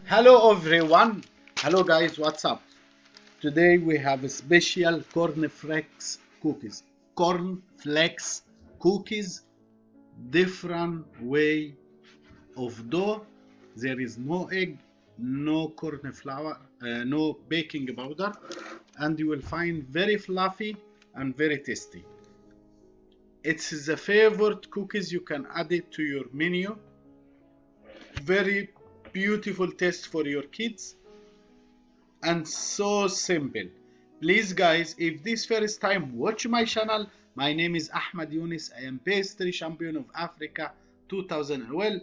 Hello everyone. Hello guys, what's up? Today we have a special cornflakes cookies. Cornflakes cookies, different way of dough. There is no egg, no corn flour, no baking powder, and you will find very fluffy and very tasty. It's the favorite cookies. You can add it to your menu. Very beautiful taste for your kids and so simple. Please guys, if this first time watch my channel, my name is Ahmed Younes. I am pastry champion of Africa 2012.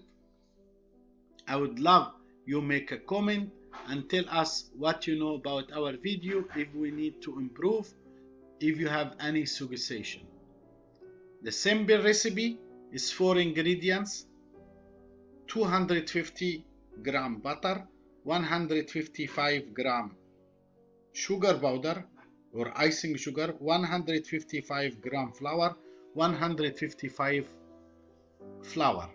I would love you make a comment and tell us what you know about our video, if we need to improve, if you have any suggestion. The simple recipe is 4 ingredients: 250 gram butter, 155 gram sugar powder or icing sugar, 155 gram flour, 155 flour.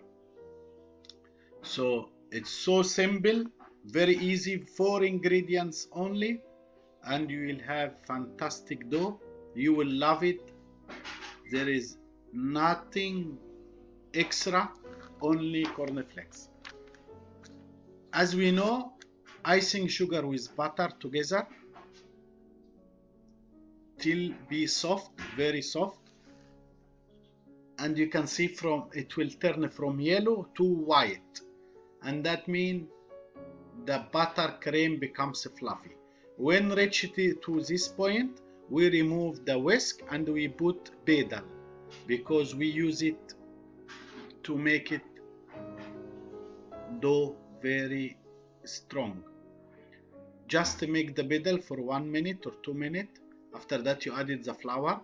So it's so simple, very easy, 4 ingredients only, and you will have fantastic dough. You will love it. There is nothing extra, only cornflakes. As we know, icing sugar with butter together till be soft, very soft, and you can see from it will turn from yellow to white, and that means the butter cream becomes fluffy. When reached to this point, we remove the whisk and we put pedal, because we use it to make it dough very strong. Just make the pedal for 1 minute or 2 minutes. After that you added the flour.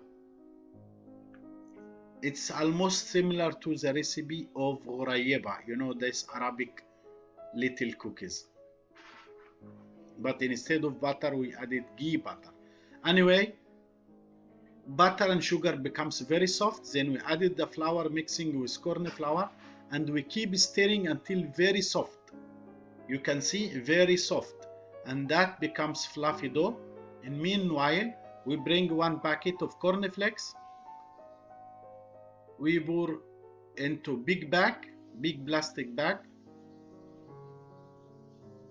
It's almost similar to the recipe of ghorayeba, you know, this Arabic little cookies, but instead of butter we added ghee butter. Anyway, butter and sugar becomes very soft. Then we added the flour mixing with corn flour, and we keep stirring until very soft. You can see very soft, and that becomes fluffy dough. And meanwhile, we bring 1 packet of cornflakes. We pour into big plastic bag,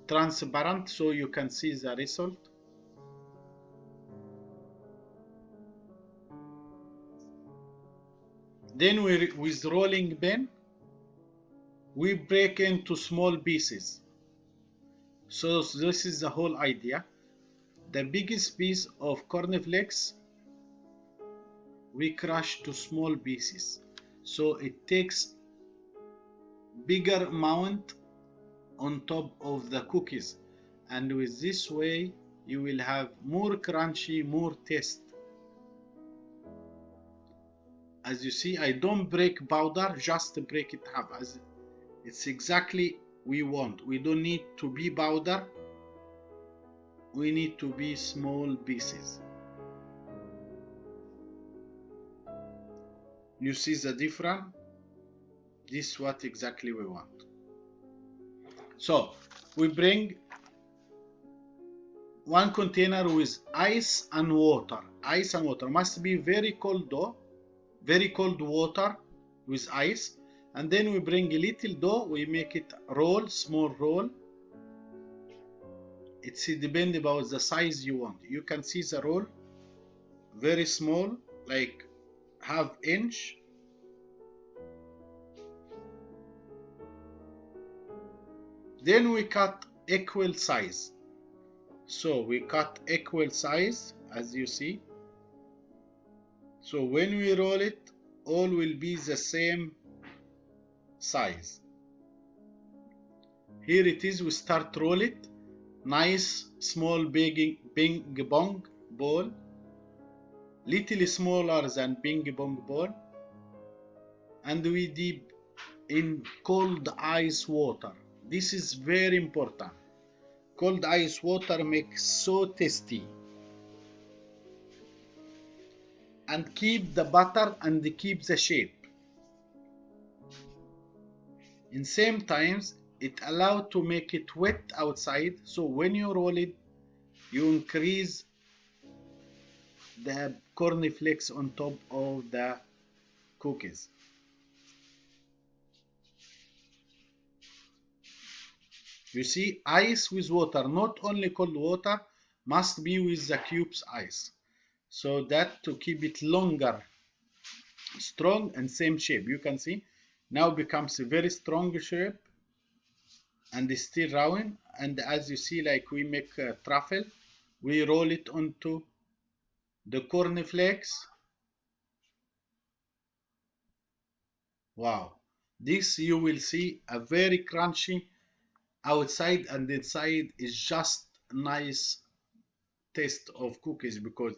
transparent, so you can see the result. Then with rolling pin, we break into small pieces. So this is the whole idea. The biggest piece of cornflakes we crush to small pieces, so it takes bigger amount on top of the cookies, and with this way you will have more crunchy, more taste. As you see, I don't break powder, just break it half, as it's exactly we want. We don't need to be powder, we need to be small pieces. You see the difference? This is what exactly we want. So we bring 1 container with ice and water. Ice and water must be very cold dough, very cold water with ice. And then we bring a little dough, we make it roll, small roll. It's depending about the size you want. You can see the roll, very small, like ½ inch. Then we cut equal size. So we cut equal size, as you see. So when we roll it, all will be the same size. Here it is, we start roll it. Nice small ping pong ball, little smaller than ping pong ball, and we dip in cold ice water. This is very important. Cold ice water makes so tasty. And keep the butter and keep the shape. In same times, it allows to make it wet outside, so when you roll it, you increase the cornflakes on top of the cookies. You see, ice with water, not only cold water, must be with the cubes ice, so that to keep it longer, strong and same shape. You can see now becomes a very strong shape and is still round. And as you see, like we make a truffle, we roll it onto the cornflakes. Wow, this you will see a very crunchy outside, and inside is just nice taste of cookies, because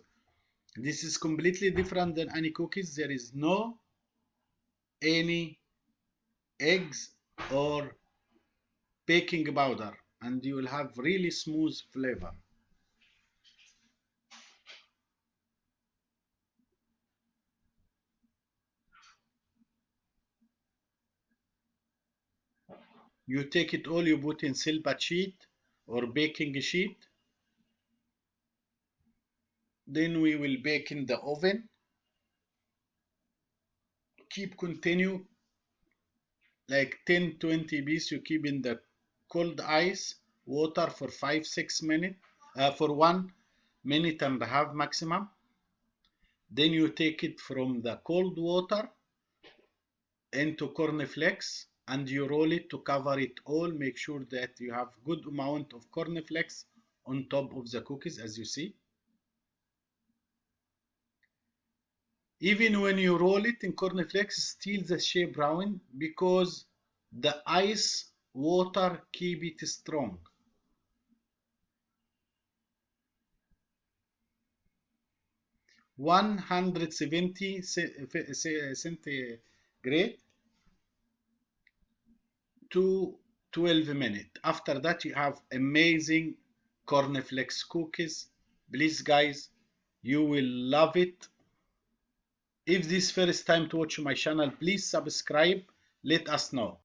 this is completely different than any cookies. There is no any eggs or baking powder, and you will have really smooth flavor. You take it all, you put in silver sheet or baking sheet. Then we will bake in the oven. Keep continue like 10-20 bees. You keep in the cold ice water for 5-6 minutes, for 1 minute and a half maximum. Then you take it from the cold water into cornflakes and you roll it to cover it all. Make sure that you have good amount of cornflakes on top of the cookies, as you see. Even when you roll it in cornflakes, still the shape round, because the ice water keep it strong. 170 centigrade to 12 minutes. After that, you have amazing cornflakes cookies. Please, guys, you will love it. If this first time to watch my channel, please subscribe. Let us know.